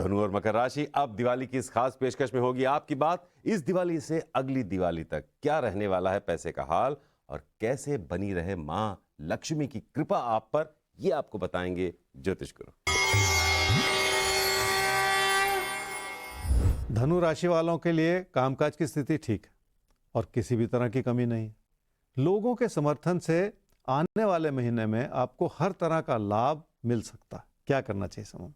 धनु और मकर राशि, अब दिवाली की इस खास पेशकश में होगी आपकी बात। इस दिवाली से अगली दिवाली तक क्या रहने वाला है पैसे का हाल और कैसे बनी रहे मां लक्ष्मी की कृपा आप पर, ये आपको बताएंगे ज्योतिष गुरु। धनु राशि वालों के लिए कामकाज की स्थिति ठीक है और किसी भी तरह की कमी नहीं है। लोगों के समर्थन से आने वाले महीने में आपको हर तरह का लाभ मिल सकता है। क्या करना चाहिए समय में?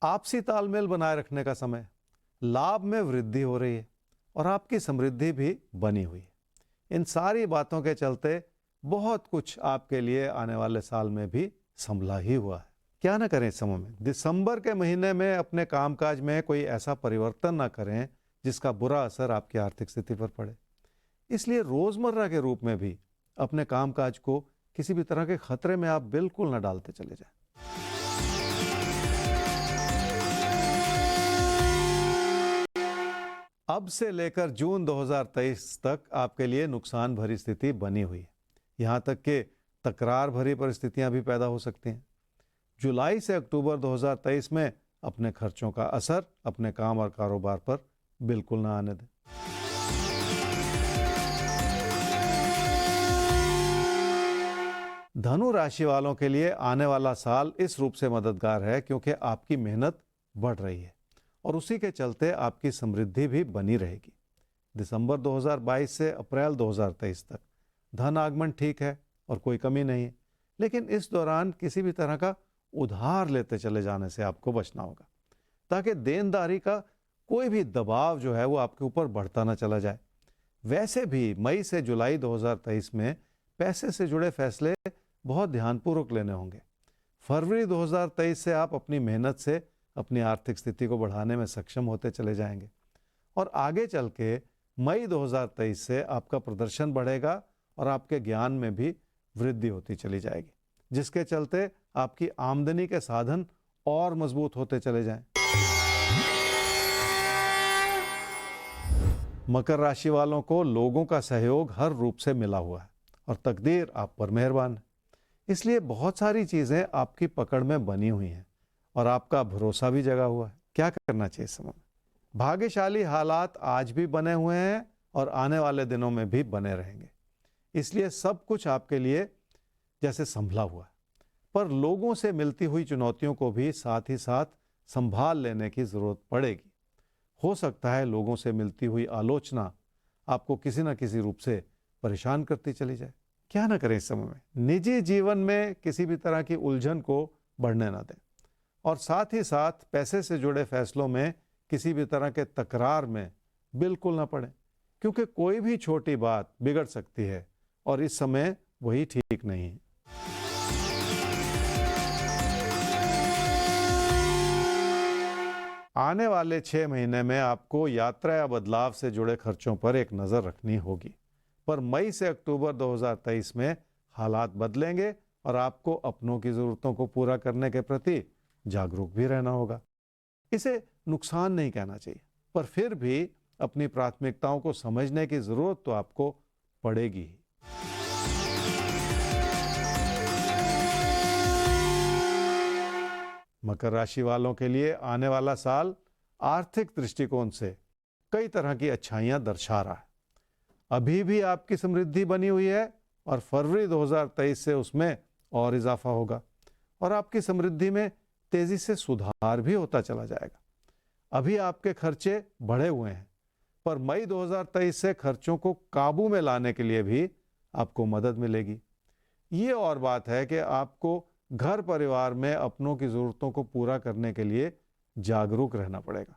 आपसी तालमेल बनाए रखने का समय, लाभ में वृद्धि हो रही है और आपकी समृद्धि भी बनी हुई है। इन सारी बातों के चलते बहुत कुछ आपके लिए आने वाले साल में भी संभला ही हुआ है। क्या ना करें इस समय में? दिसंबर के महीने में अपने कामकाज में कोई ऐसा परिवर्तन ना करें जिसका बुरा असर आपकी आर्थिक स्थिति पर पड़े। इसलिए रोजमर्रा के रूप में भी अपने कामकाज को किसी भी तरह के खतरे में आप बिल्कुल न डालते चले जाएं। अब से लेकर जून 2023 तक आपके लिए नुकसान भरी स्थिति बनी हुई है। यहां तक कि तकरार भरी परिस्थितियां भी पैदा हो सकती हैं। जुलाई से अक्टूबर 2023 में अपने खर्चों का असर अपने काम और कारोबार पर बिल्कुल ना आने दें। धनु राशि वालों के लिए आने वाला साल इस रूप से मददगार है क्योंकि आपकी मेहनत बढ़ रही है और उसी के चलते आपकी समृद्धि भी बनी रहेगी। दिसंबर 2022 से अप्रैल 2023 तक धन आगमन ठीक है और कोई कमी नहीं है, लेकिन इस दौरान किसी भी तरह का उधार लेते चले जाने से आपको बचना होगा ताकि देनदारी का कोई भी दबाव जो है वो आपके ऊपर बढ़ता ना चला जाए। वैसे भी मई से जुलाई 2023 में पैसे से जुड़े फैसले बहुत ध्यानपूर्वक लेने होंगे। फरवरी 2023 से आप अपनी मेहनत से अपनी आर्थिक स्थिति को बढ़ाने में सक्षम होते चले जाएंगे और आगे चल के मई 2023 से आपका प्रदर्शन बढ़ेगा और आपके ज्ञान में भी वृद्धि होती चली जाएगी, जिसके चलते आपकी आमदनी के साधन और मजबूत होते चले जाएं। मकर राशि वालों को लोगों का सहयोग हर रूप से मिला हुआ है और तकदीर आप पर मेहरबान है। इसलिए बहुत सारी चीजें आपकी पकड़ में बनी हुई हैं और आपका भरोसा भी जगा हुआ है। क्या करना चाहिए इस समय में? भाग्यशाली हालात आज भी बने हुए हैं और आने वाले दिनों में भी बने रहेंगे। इसलिए सब कुछ आपके लिए जैसे संभला हुआ है, पर लोगों से मिलती हुई चुनौतियों को भी साथ ही साथ संभाल लेने की जरूरत पड़ेगी। हो सकता है लोगों से मिलती हुई आलोचना आपको किसी न किसी रूप से परेशान करती चली जाए। क्या ना करें इस समय में? निजी जीवन में किसी भी तरह की उलझन को बढ़ने ना दें और साथ ही साथ पैसे से जुड़े फैसलों में किसी भी तरह के तकरार में बिल्कुल ना पड़े, क्योंकि कोई भी छोटी बात बिगड़ सकती है और इस समय वही ठीक नहीं है। आने वाले 6 महीने में आपको यात्रा या बदलाव से जुड़े खर्चों पर एक नज़र रखनी होगी, पर मई से अक्टूबर 2023 में हालात बदलेंगे और आपको अपनों की ज़रूरतों को पूरा करने के प्रति जागरूक भी रहना होगा। इसे नुकसान नहीं कहना चाहिए, पर फिर भी अपनी प्राथमिकताओं को समझने की ज़रूरत तो आपको पड़ेगी ही। मकर राशि वालों के लिए आने वाला साल आर्थिक दृष्टिकोण से कई तरह की अच्छाइयां दर्शा रहा है। अभी भी आपकी समृद्धि बनी हुई है और फरवरी 2023 से उसमें और इजाफा होगा और आपकी समृद्धि में तेजी से सुधार भी होता चला जाएगा। अभी आपके खर्चे बढ़े हुए हैं, पर मई 2023 से खर्चों को काबू में लाने के लिए भी आपको मदद मिलेगी। ये और बात है कि आपको घर परिवार में अपनों की ज़रूरतों को पूरा करने के लिए जागरूक रहना पड़ेगा।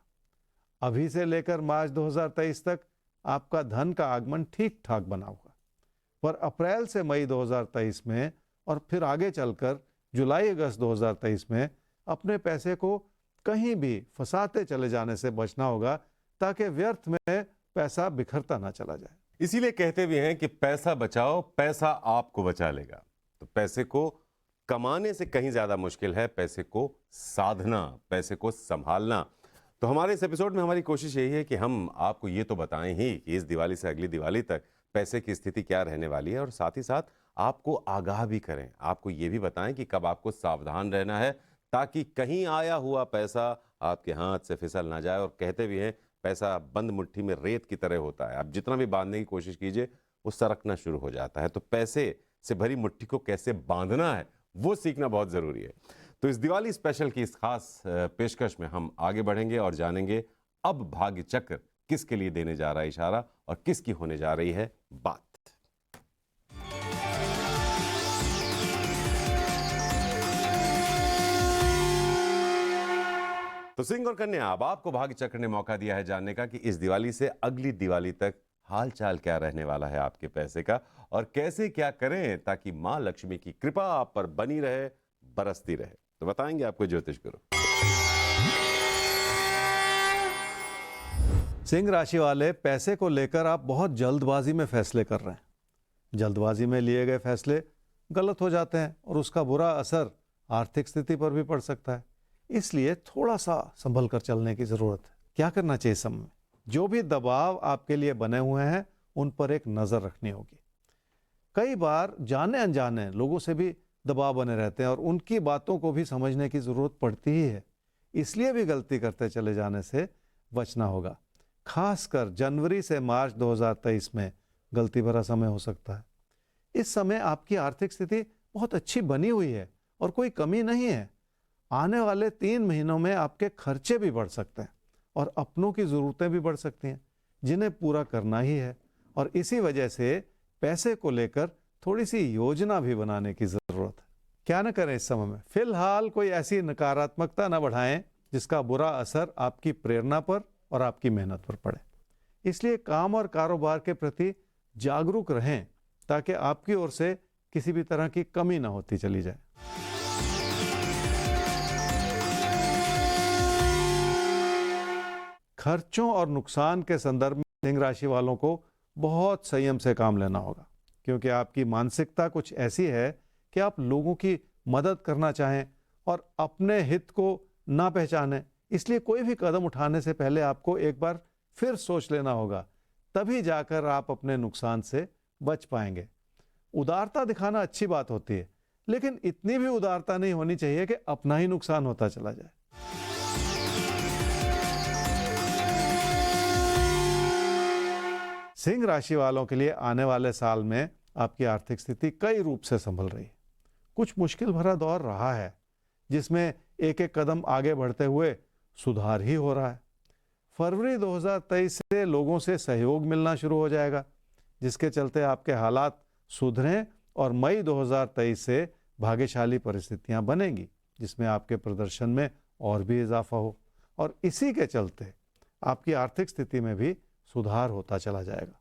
अभी से लेकर मार्च 2023 तक आपका धन का आगमन ठीक ठाक बना हुआ, पर अप्रैल से मई 2023 में और फिर आगे चलकर जुलाई अगस्त 2023 में अपने पैसे को कहीं भी फंसाते चले जाने से बचना होगा ताकि व्यर्थ में पैसा बिखरता ना चला जाए। इसीलिए कहते भी हैं कि पैसा बचाओ, पैसा आपको बचा लेगा। तो पैसे को कमाने से कहीं ज्यादा मुश्किल है पैसे को साधना, पैसे को संभालना। तो हमारे इस एपिसोड में हमारी कोशिश यही है कि हम आपको ये तो बताएं ही कि इस दिवाली से अगली दिवाली तक पैसे की स्थिति क्या रहने वाली है और साथ ही साथ आपको आगाह भी करें, आपको ये भी बताएं कि कब आपको सावधान रहना है ताकि कहीं आया हुआ पैसा आपके हाथ से फिसल ना जाए। और कहते भी हैं पैसा बंद मुट्ठी में रेत की तरह होता है, आप जितना भी बांधने की कोशिश कीजिए वो सरकना शुरू हो जाता है। तो पैसे से भरी मुट्ठी को कैसे बांधना है वो सीखना बहुत ज़रूरी है। तो इस दिवाली स्पेशल की इस खास पेशकश में हम आगे बढ़ेंगे और जानेंगे अब भाग्य चक्र किसके लिए देने जा रहा है इशारा और किसकी होने जा रही है बात। तो सिंह और कन्या, अब आपको भाग्य चक्र ने मौका दिया है जानने का कि इस दिवाली से अगली दिवाली तक हाल चाल क्या रहने वाला है आपके पैसे का और कैसे क्या करें ताकि मां लक्ष्मी की कृपा आप पर बनी रहे, बरसती रहे। तो बताएंगे आपको ज्योतिष गुरु। सिंह राशि वाले, पैसे को लेकर आप बहुत जल्दबाजी में फैसले कर रहे हैं। जल्दबाजी में लिए गए फैसले गलत हो जाते हैं और उसका बुरा असर आर्थिक स्थिति पर भी पड़ सकता है। इसलिए थोड़ा सा संभल कर चलने की जरूरत है। क्या करना चाहिए समय में? जो भी दबाव आपके लिए बने हुए हैं उन पर एक नजर रखनी होगी। कई बार जाने अनजाने लोगों से भी दबाव बने रहते हैं और उनकी बातों को भी समझने की जरूरत पड़ती ही है। इसलिए भी गलती करते चले जाने से बचना होगा। खासकर जनवरी से मार्च 2023 में गलती भरा समय हो सकता है। इस समय आपकी आर्थिक स्थिति बहुत अच्छी बनी हुई है और कोई कमी नहीं है। आने वाले 3 महीनों में आपके खर्चे भी बढ़ सकते हैं और अपनों की ज़रूरतें भी बढ़ सकती हैं जिन्हें पूरा करना ही है। और इसी वजह से पैसे को लेकर थोड़ी सी योजना भी बनाने की ज़रूरत है। क्या न करें इस समय में? फिलहाल कोई ऐसी नकारात्मकता न बढ़ाएं जिसका बुरा असर आपकी प्रेरणा पर और आपकी मेहनत पर पड़े। इसलिए काम और कारोबार के प्रति जागरूक रहें ताकि आपकी ओर से किसी भी तरह की कमी ना होती चली जाए। खर्चों और नुकसान के संदर्भ में सिंह राशि वालों को बहुत संयम से काम लेना होगा, क्योंकि आपकी मानसिकता कुछ ऐसी है कि आप लोगों की मदद करना चाहें और अपने हित को ना पहचानें। इसलिए कोई भी कदम उठाने से पहले आपको एक बार फिर सोच लेना होगा, तभी जाकर आप अपने नुकसान से बच पाएंगे। उदारता दिखाना अच्छी बात होती है, लेकिन इतनी भी उदारता नहीं होनी चाहिए कि अपना ही नुकसान होता चला जाए। सिंह राशि वालों के लिए आने वाले साल में आपकी आर्थिक स्थिति कई रूप से संभल रही है। कुछ मुश्किल भरा दौर रहा है जिसमें एक एक कदम आगे बढ़ते हुए सुधार ही हो रहा है। फरवरी 2023 से लोगों से सहयोग मिलना शुरू हो जाएगा, जिसके चलते आपके हालात सुधरें और मई 2023 से भाग्यशाली परिस्थितियां बनेंगी जिसमें आपके प्रदर्शन में और भी इजाफा हो और इसी के चलते आपकी आर्थिक स्थिति में भी सुधार होता चला जाएगा।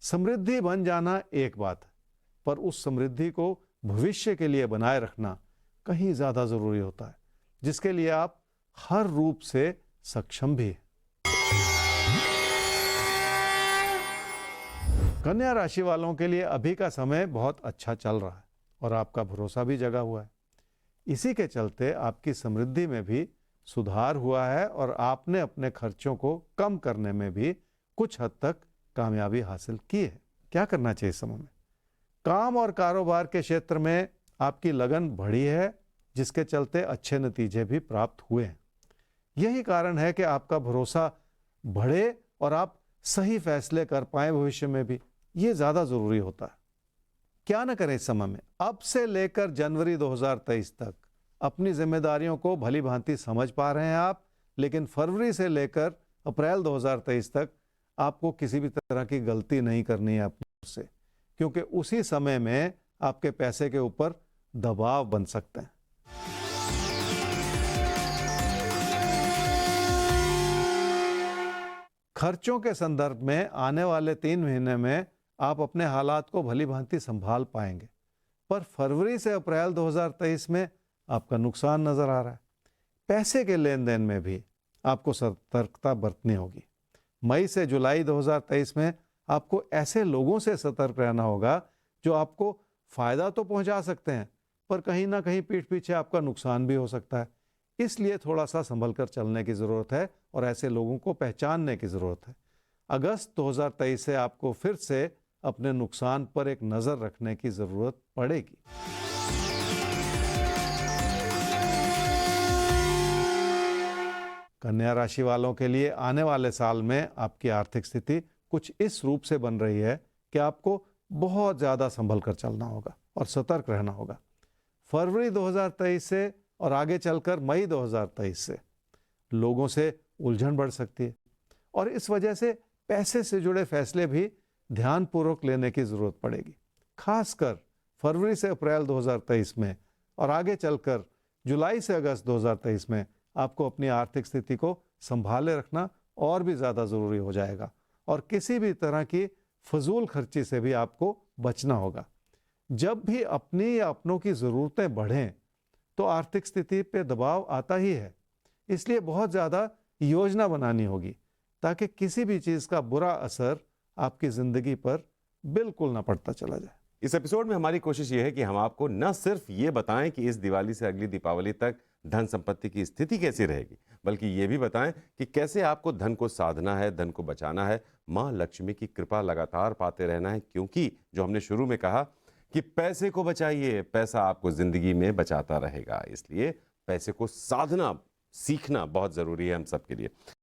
समृद्धि बन जाना एक बात है, पर उस समृद्धि को भविष्य के लिए बनाए रखना कहीं ज्यादा जरूरी होता है, जिसके लिए आप हर रूप से सक्षम भी हैं। कन्या राशि वालों के लिए अभी का समय बहुत अच्छा चल रहा है और आपका भरोसा भी जगा हुआ है। इसी के चलते आपकी समृद्धि में भी सुधार हुआ है और आपने अपने खर्चों को कम करने में भी कुछ हद तक कामयाबी हासिल की है। क्या करना चाहिए इस समय में? काम और कारोबार के क्षेत्र में आपकी लगन बढ़ी है, जिसके चलते अच्छे नतीजे भी प्राप्त हुए हैं। यही कारण है कि आपका भरोसा बढ़े और आप सही फैसले कर पाए भविष्य में भी। ये ज्यादा जरूरी होता है। क्या न करें इस समय में? अब से लेकर जनवरी 2023 तक अपनी जिम्मेदारियों को भली भांति समझ पा रहे हैं आप, लेकिन फरवरी से लेकर अप्रैल 2023 तक आपको किसी भी तरह की गलती नहीं करनी है अपने से, क्योंकि उसी समय में आपके पैसे के ऊपर दबाव बन सकते हैं। खर्चों के संदर्भ में आने वाले 3 महीने में आप अपने हालात को भली भांति संभाल पाएंगे, पर फरवरी से अप्रैल 2023 में आपका नुकसान नजर आ रहा है। पैसे के लेन देन में भी आपको सतर्कता बरतनी होगी। मई से जुलाई 2023 में आपको ऐसे लोगों से सतर्क रहना होगा जो आपको फायदा तो पहुंचा सकते हैं, पर कहीं ना कहीं पीठ पीछे आपका नुकसान भी हो सकता है। इसलिए थोड़ा सा संभल कर चलने की ज़रूरत है और ऐसे लोगों को पहचानने की ज़रूरत है। अगस्त 2023 से आपको फिर से अपने नुकसान पर एक नज़र रखने की ज़रूरत पड़ेगी। कन्या राशि वालों के लिए आने वाले साल में आपकी आर्थिक स्थिति कुछ इस रूप से बन रही है कि आपको बहुत ज़्यादा संभल कर चलना होगा और सतर्क रहना होगा। फरवरी 2023 से और आगे चलकर मई 2023 से लोगों से उलझन बढ़ सकती है और इस वजह से पैसे से जुड़े फैसले भी ध्यानपूर्वक लेने की ज़रूरत पड़ेगी। खासकर फरवरी से अप्रैल 2023 में और आगे चलकर जुलाई से अगस्त 2023 में आपको अपनी आर्थिक स्थिति को संभाले रखना और भी ज़्यादा ज़रूरी हो जाएगा और किसी भी तरह की फजूल खर्ची से भी आपको बचना होगा। जब भी अपनी या अपनों की ज़रूरतें बढ़ें तो आर्थिक स्थिति पे दबाव आता ही है, इसलिए बहुत ज़्यादा योजना बनानी होगी ताकि किसी भी चीज़ का बुरा असर आपकी ज़िंदगी पर बिल्कुल ना पड़ता चला जाए। इस एपिसोड में हमारी कोशिश ये है कि हम आपको न सिर्फ ये बताएं कि इस दिवाली से अगली दीपावली तक धन संपत्ति की स्थिति कैसी रहेगी, बल्कि ये भी बताएं कि कैसे आपको धन को साधना है, धन को बचाना है, माँ लक्ष्मी की कृपा लगातार पाते रहना है। क्योंकि जो हमने शुरू में कहा कि पैसे को बचाइए, पैसा आपको जिंदगी में बचाता रहेगा। इसलिए पैसे को साधना सीखना बहुत जरूरी है हम सबके लिए।